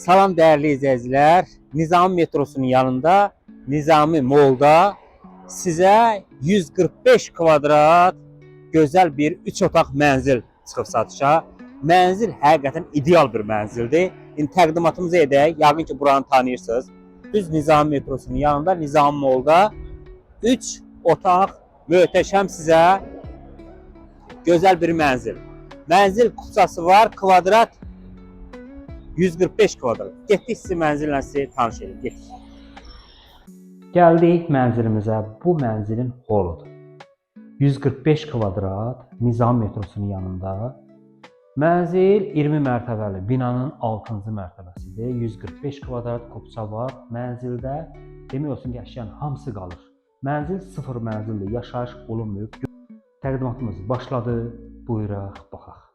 Salam değerli izleyiciler. Nizami metrosunun yanında Nizami Mall'da size 145 kvadrat güzel bir 3 otaq mənzil çıxıb satışa. Mənzil həqiqətən ideal bir mənzildir. İndi təqdimatımızı edək. Yəqin ki buranı tanıyırsınız. Düz Nizami metrosunun yanında Nizami Mall'da 3 otaq möhtəşəm sizə gözəl bir mənzil. Mənzil kupçası var, kvadrat 145 kvadrat. Getdik sizi mənzillə sizi tanış edin. Getdik. Gəldik mənzilimizə. Bu mənzilin holudur. 145 kvadrat Nizami metrosunun yanında. Mənzil 20 mərtəbəli binanın 6-cı mərtəbəsidir. 145 kvadrat kupça var. Mənzildə demək olsun ki, əşyanın hamısı qalır. Mənzil sıfır mənzildir. Yaşayış olunmayıb. Təqdimatımız başladı. Buyuraq, baxaq.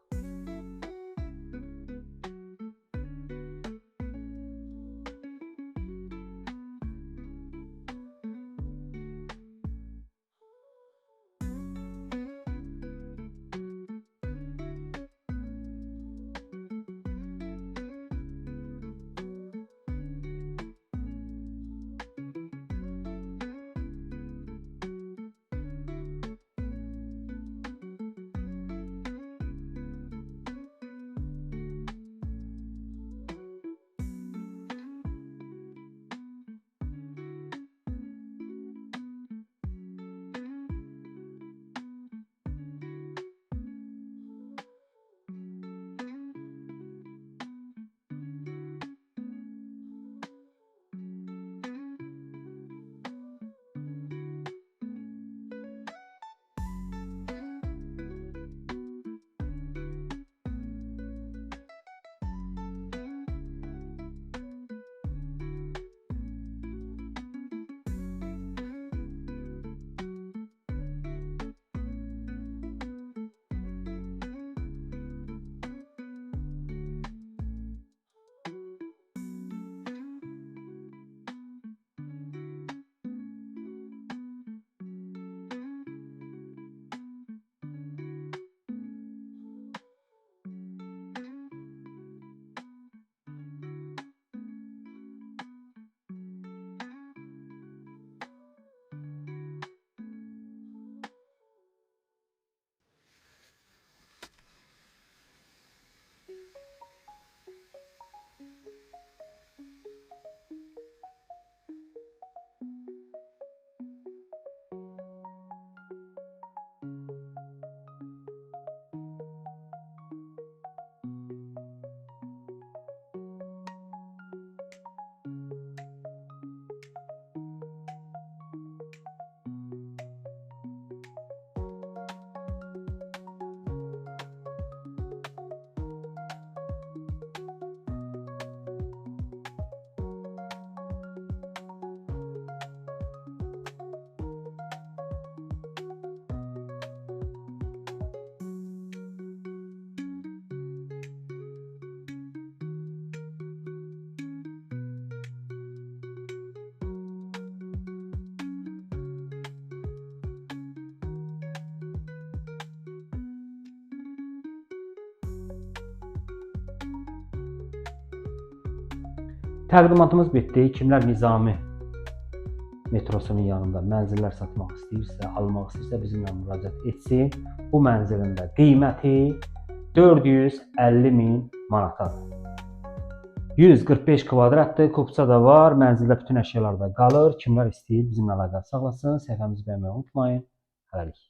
Təqdimatımız bitdi. Kimlər Nizami metrosunun yanında mənzillər satmaq istəyirsə, almaq istəyirsə bizimlə müraciət etsin. Bu mənzilin də qiyməti 450.000 manatadır. 145 kvadratdır, kupça da var, mənzildə bütün əşyalar da qalır. Kimlər istəyir bizimlə əlaqə saxlasın. Səhifəmizi bəyənməyi unutmayın. Hələlik.